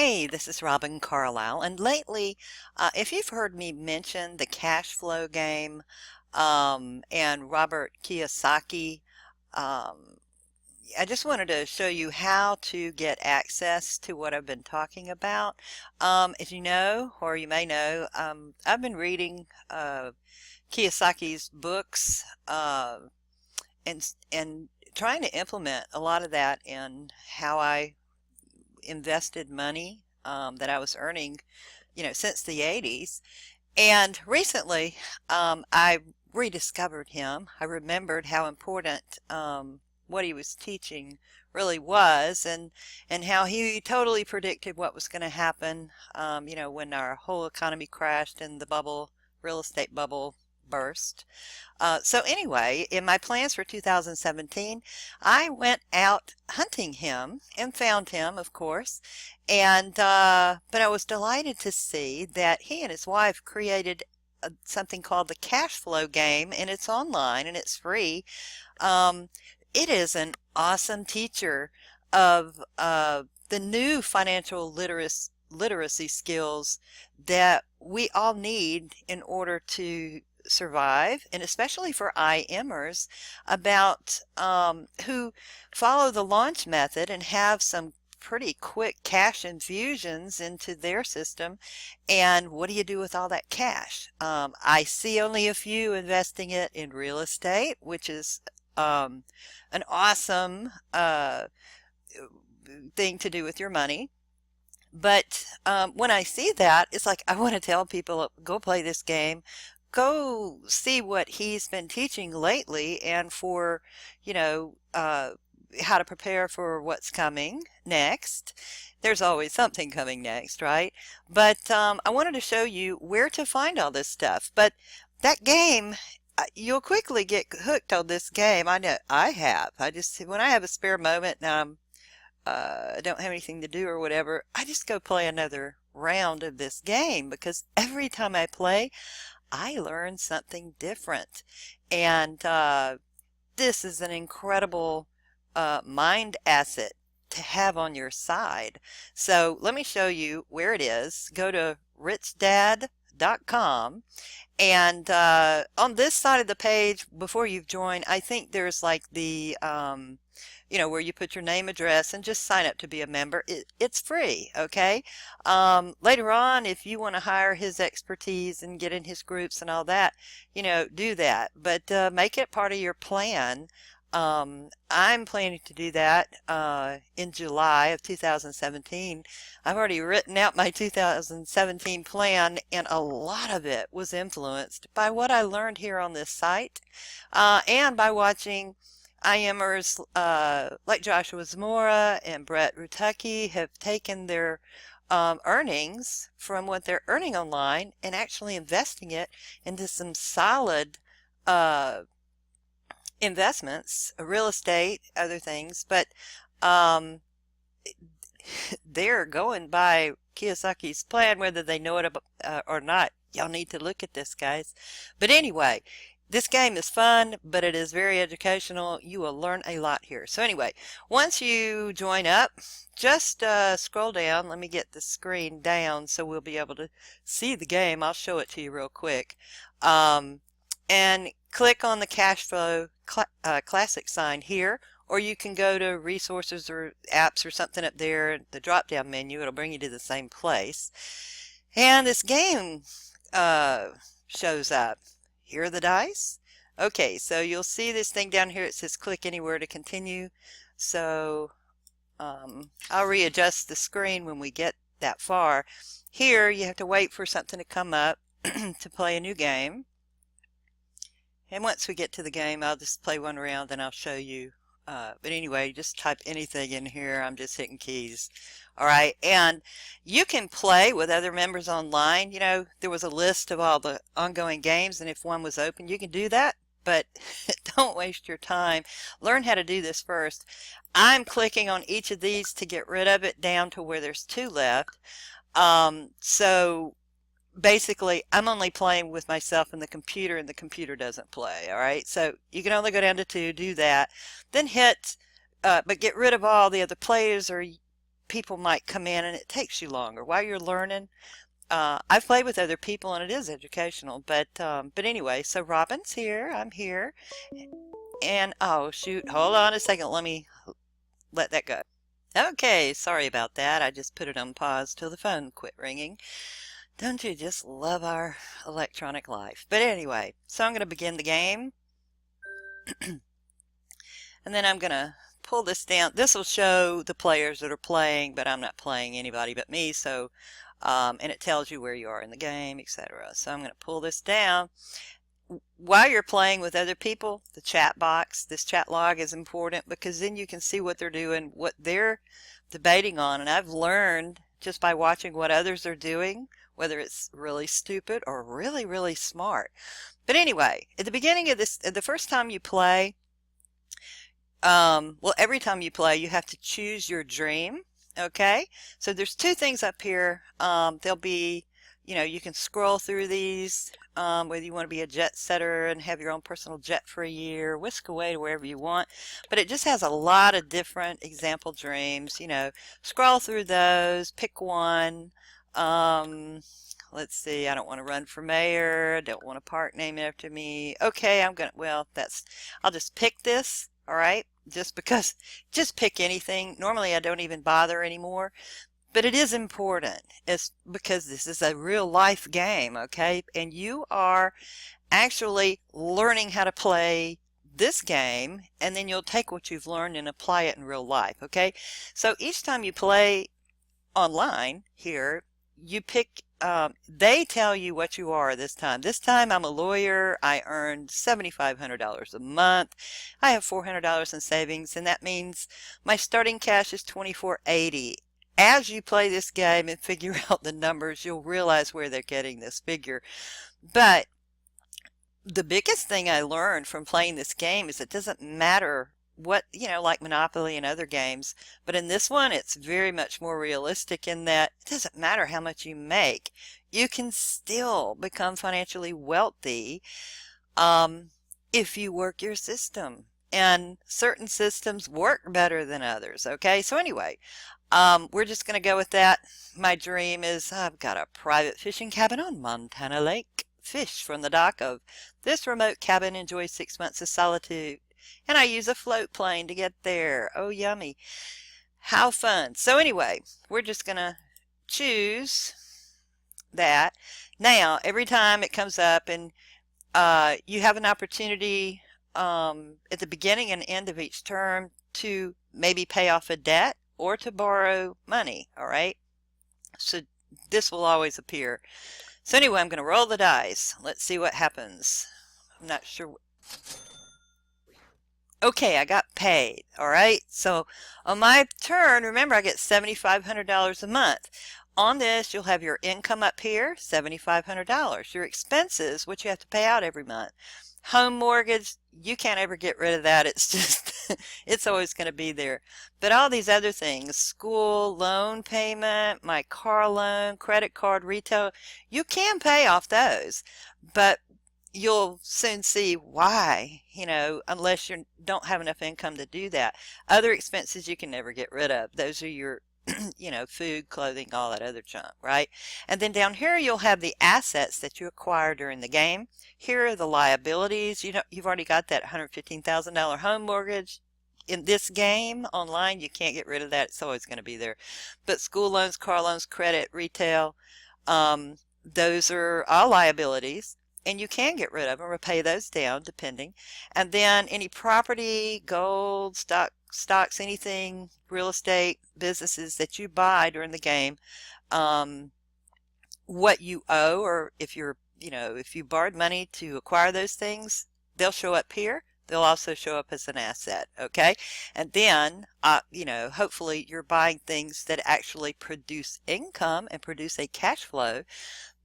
Hey, this is Robin Carlisle, and lately, if you've heard me mention the Cashflow game and Robert Kiyosaki, um, I just wanted to show you how to get access to what I've been talking about. As you know, or you may know, I've been reading Kiyosaki's books and trying to implement a lot of that in how I invested money that I was earning, since the 80s. And recently, I rediscovered him. I remembered how important what he was teaching really was, and how he totally predicted what was going to happen, when our whole economy crashed and the real estate bubble burst. So anyway, in my plans for 2017, I went out hunting him and found him, of course. And but I was delighted to see that he and his wife created something called the Cashflow Game, and it's online and it's free. Um, it is an awesome teacher of the new financial literacy skills that we all need in order to survive, and especially for IMers about who follow the launch method and have some pretty quick cash infusions into their system. And what do you do with all that cash? I see only a few investing it in real estate, which is an awesome thing to do with your money. But when I see that, it's like I want to tell people, go play this game, go see what he's been teaching lately, and for, you know, how to prepare for what's coming next. There's always something coming next, right? But I wanted to show you where to find all this stuff. But that game, you'll quickly get hooked on this game. I know I have. When I have a spare moment and I don't have anything to do or whatever, I just go play another round of this game, because every time I play, I learn something different. And this is an incredible mind asset to have on your side. So let me show you where it is. Go to richdad.com, and on this side of the page, before you've joined, I think there's like the where you put your name, address, and just sign up to be a member. It's free, okay? Later on, if you want to hire his expertise and get in his groups and all that, do that. But make it part of your plan. I'm planning to do that in July of 2017. I've already written out my 2017 plan, and a lot of it was influenced by what I learned here on this site, and by watching IMers like Joshua Zamora and Brett Rutucky have taken their earnings from what they're earning online and actually investing it into some solid investments, real estate, other things. But they're going by Kiyosaki's plan, whether they know it or not. Y'all need to look at this, guys. But anyway, this game is fun, but it is very educational. You will learn a lot here. So anyway, once you join up, just scroll down. Let me get the screen down so we'll be able to see the game. I'll show it to you real quick. And click on the Cashflow Classic sign here, or you can go to resources or apps or something up there, the drop down menu. It'll bring you to the same place. And this game shows up. Here are the dice. Okay, so you'll see this thing down here. It says click anywhere to continue. So I'll readjust the screen when we get that far. Here you have to wait for something to come up to play a new game. And once we get to the game, I'll just play one round and I'll show you. But anyway, just type anything in here. I'm just hitting keys. All right, and you can play with other members online. There was a list of all the ongoing games, and if one was open, you can do that. But don't waste your time. Learn how to do this first. I'm clicking on each of these to get rid of it down to where there's 2 left. So basically, I'm only playing with myself and the computer doesn't play. All right, so you can only go down to 2, do that. Then hit, but get rid of all the other players, or people might come in and it takes you longer while you're learning. I've played with other people and it is educational, but anyway, so Robin's here, I'm here, and oh shoot, hold on a second, let me let that go. Okay, sorry about that. I just put it on pause till the phone quit ringing. Don't you just love our electronic life? But anyway, so I'm going to begin the game. And then I'm going to pull this down. This will show the players that are playing, but I'm not playing anybody but me. So, and it tells you where you are in the game, etc. So I'm going to pull this down. While you're playing with other people, the chat box, this chat log is important because then you can see what they're doing, what they're debating on. And I've learned just by watching what others are doing, whether it's really stupid or really, really smart. But anyway, at the beginning of this, the first time you play, well, every time you play, you have to choose your dream. Okay, so there's two things up here. There'll be, you can scroll through these, whether you want to be a jet setter and have your own personal jet for a year, whisk away to wherever you want. But it just has a lot of different example dreams. Scroll through those, pick one. Let's see, I don't want to run for mayor. I don't want a park named after me. Okay, I'll just pick this. All right, just pick anything. Normally I don't even bother anymore. But it is important. It's because this is a real life game, okay? And you are actually learning how to play this game, and then you'll take what you've learned and apply it in real life, okay? So each time you play online here, you pick, they tell you what you are this time. This time I'm a lawyer. I earned $7,500 a month. I have $400 in savings, and that means my starting cash is $2,480. As you play this game and figure out the numbers, you'll realize where they're getting this figure. But the biggest thing I learned from playing this game is it doesn't matter what, like Monopoly and other games, but in this one, it's very much more realistic in that it doesn't matter how much you make. You can still become financially wealthy if you work your system. And certain systems work better than others, okay? So anyway, we're just going to go with that. My dream is I've got a private fishing cabin on Montana Lake. Fish from the dock of this remote cabin, enjoy 6 months of solitude. And I use a float plane to get there. Oh, yummy. How fun. So anyway, we're just going to choose that. Now, every time it comes up and you have an opportunity at the beginning and end of each term to maybe pay off a debt or to borrow money, all right? So this will always appear. So anyway, I'm going to roll the dice. Let's see what happens. I'm not sure. Okay, I got paid, all right? So on my turn, remember I get $7,500 a month. On this, you'll have your income up here, $7,500. Your expenses, which you have to pay out every month. Home mortgage, you can't ever get rid of that. It's just, it's always going to be there. But all these other things, school, loan payment, my car loan, credit card, retail, you can pay off those. But you'll soon see why, unless you don't have enough income to do that. Other expenses you can never get rid of. Those are your food, clothing, all that other junk, right? And then down here you'll have the assets that you acquire during the game. Here are the liabilities. You've already got that $115,000 home mortgage. In this game online, you can't get rid of that. It's always going to be there. But school loans, car loans, credit, retail, those are all liabilities. And you can get rid of them or pay those down depending. And then any property, gold, stocks, anything, real estate, businesses that you buy during the game, what you owe, or if you borrowed money to acquire those things, they'll show up here. They'll also show up as an asset, okay? And then, hopefully you're buying things that actually produce income and produce a cash flow.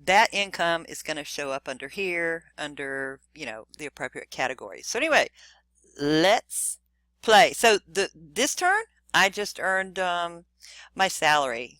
That income is going to show up under here, under, the appropriate categories. So anyway, let's play. So this turn, I just earned my salary,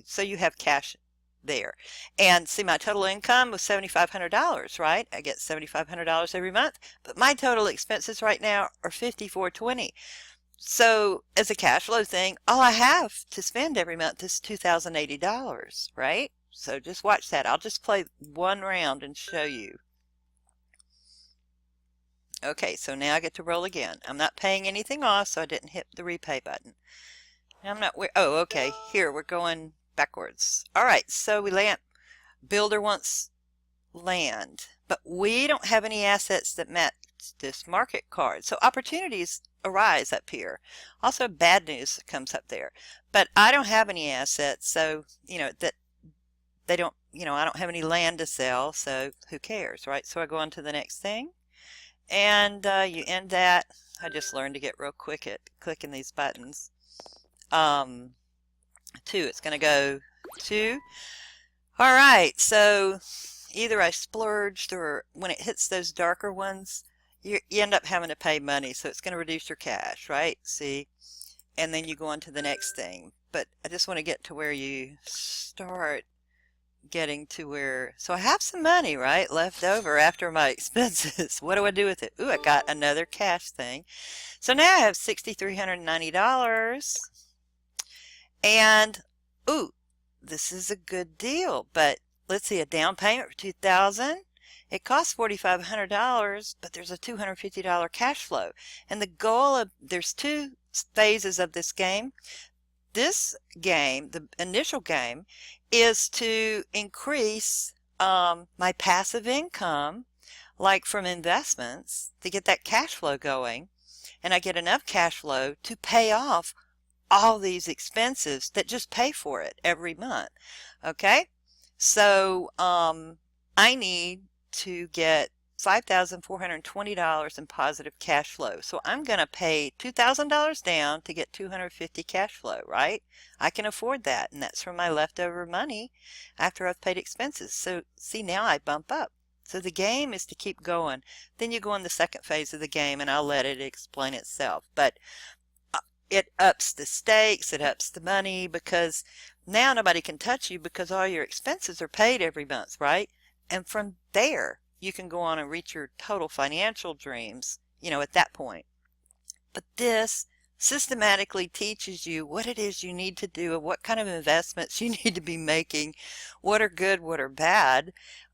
so you have cash there. And see, my total income was $7,500, right? I get $7,500 every month, but my total expenses right now are $5,420. So as a cash flow thing, all I have to spend every month is $2,080, right? So just watch that. I'll just play one round and show you. Okay, so now I get to roll again. I'm not paying anything off, so I didn't hit the repay button. Now I'm not, oh, okay, here we're going backwards. All right, so we land, builder wants land, but we don't have any assets that match this market card. So opportunities arise up here. Also bad news comes up there, but I don't have any assets, so that they don't, I don't have any land to sell, so who cares, right? So I go on to the next thing, and you end that. I just learned to get real quick at clicking these buttons. 2, it's going to go 2. All right, so either I splurged, or when it hits those darker ones, you end up having to pay money, so it's going to reduce your cash, right? See? And then you go on to the next thing. But I just want to get to where you start getting to where, so I have some money, right, left over after my expenses. What do I do with it? Ooh, I got another cash thing. So now I have $6,390. And, ooh, this is a good deal, but let's see, a down payment for $2,000. It costs $4,500, but there's a $250 cash flow. And the goal of, there's 2 phases of this game. This game, the initial game, is to increase my passive income, like from investments, to get that cash flow going. And I get enough cash flow to pay off all these expenses that just pay for it every month. Okay, so I need to get $5,420 in positive cash flow. So I'm going to pay $2,000 down to get $250 cash flow, right? I can afford that, and that's from my leftover money after I've paid expenses. So see, now I bump up. So the game is to keep going. Then you go in the second phase of the game, and I'll let it explain itself. But it ups the stakes, it ups the money, because now nobody can touch you because all your expenses are paid every month, right? And from there, you can go on and reach your total financial dreams, at that point. But this systematically teaches you what it is you need to do and what kind of investments you need to be making, what are good, what are bad.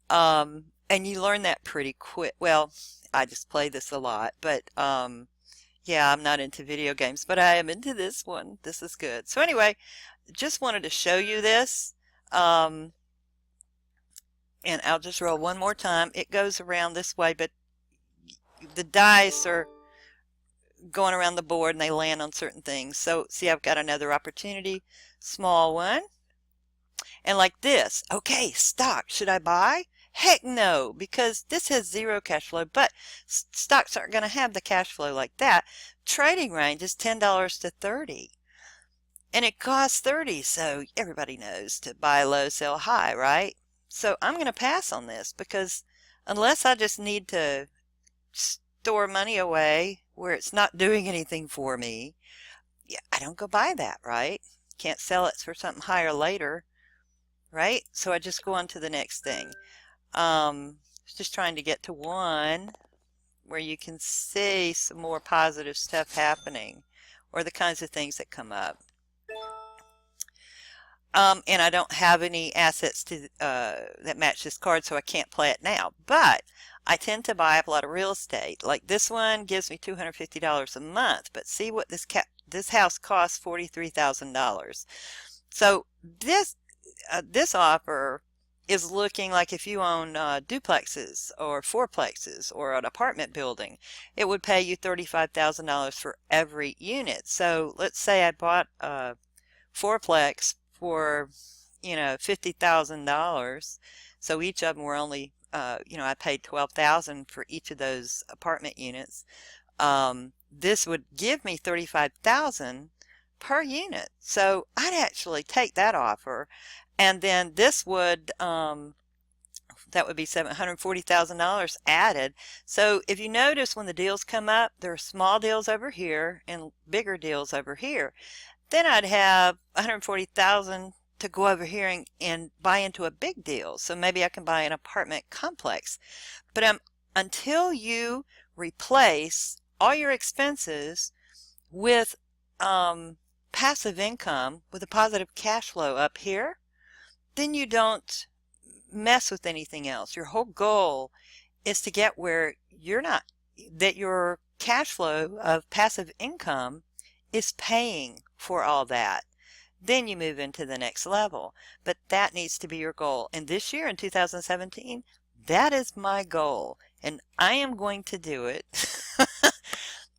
And you learn that pretty quick. Well, I just play this a lot, but yeah, I'm not into video games, but I am into this one. This is good. So anyway, just wanted to show you this. And I'll just roll one more time. It goes around this way, but the dice are going around the board and they land on certain things. So see, I've got another opportunity, small one. And like this, okay, stock, should I buy? Heck no, because this has 0 cash flow, but stocks aren't going to have the cash flow like that. Trading range is $10 to $30. And it costs $30, so everybody knows to buy low, sell high, right? So I'm going to pass on this, because unless I just need to store money away where it's not doing anything for me, yeah, I don't go buy that, right? Can't sell it for something higher later, right? So I just go on to the next thing. Just trying to get to one where you can see some more positive stuff happening, or the kinds of things that come up. And I don't have any assets to that match this card, so I can't play it now. But I tend to buy up a lot of real estate. Like this one gives me $250 a month. But see what this house costs, $43,000. So this offer is looking like if you own duplexes or fourplexes or an apartment building, it would pay you $35,000 for every unit. So let's say I bought a fourplex for $50,000. So each of them were only I paid $12,000 for each of those apartment units. This would give me $35,000 per unit. So I'd actually take that offer. And then this would, that would be $740,000 added. So if you notice when the deals come up, there are small deals over here and bigger deals over here. Then I'd have $140,000 to go over here and buy into a big deal. So maybe I can buy an apartment complex. But until you replace all your expenses with passive income, with a positive cash flow up here, then you don't mess with anything else. Your whole goal is to get where you're not, that your cash flow of passive income is paying for all that. Then you move into the next level. But that needs to be your goal. And this year in 2017, that is my goal. And I am going to do it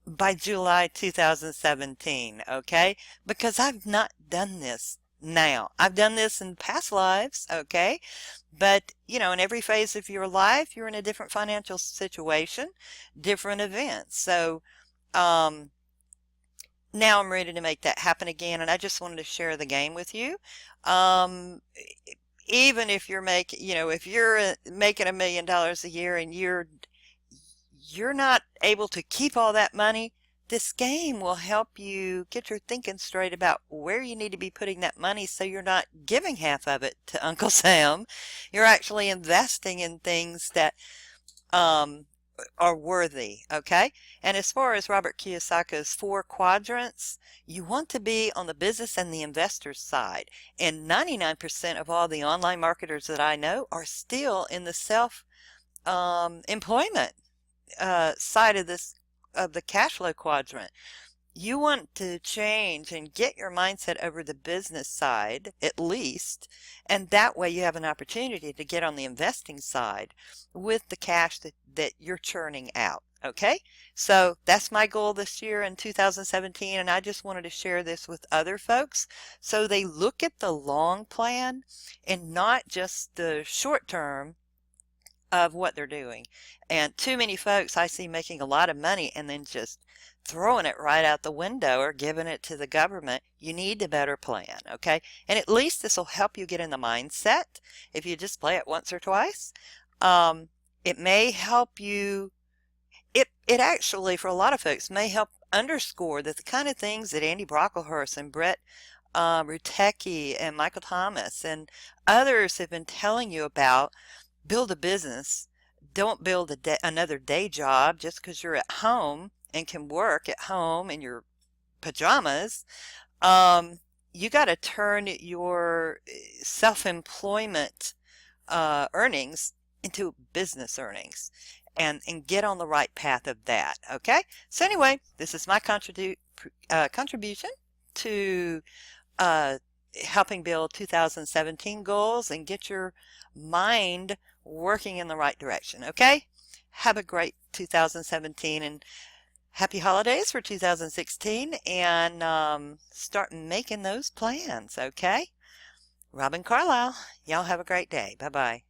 by July 2017, okay? Because I've not done this now. I've done this in past lives, okay? But, you know, in every phase of your life, you're in a different financial situation, different events. So, now I'm ready to make that happen again, and I just wanted to share the game with you. Even if you're making, you know, if you're making $1 million a year and you're not able to keep all that money, this game will help you get your thinking straight about where you need to be putting that money so you're not giving half of it to Uncle Sam. You're actually investing in things that are worthy, okay? And as far as Robert Kiyosaki's 4 quadrants, you want to be on the business and the investor's side. And 99% of all the online marketers that I know are still in the self-employment side of the cash flow quadrant. You want to change and get your mindset over the business side, at least, and that way you have an opportunity to get on the investing side with the cash that you're churning out. Okay, so that's my goal this year in 2017, and I just wanted to share this with other folks so they look at the long plan and not just the short term of what they're doing. And too many folks I see making a lot of money and then just throwing it right out the window or giving it to the government. You need a better plan, okay? And at least this will help you get in the mindset if you just play it once or twice. It may help you, it actually, for a lot of folks, may help underscore that the kind of things that Andy Brocklehurst and Brett Rutecki and Michael Thomas and others have been telling you about. Build a business. Don't build another day job just because you're at home and can work at home in your pajamas. You got to turn your self-employment earnings into business earnings and get on the right path of that. Okay? So anyway, this is my contribution to helping build 2017 goals and get your mind working in the right direction. Okay? Have a great 2017 and happy holidays for 2016, and start making those plans. Okay? Robin Carlisle, y'all have a great day. Bye-bye.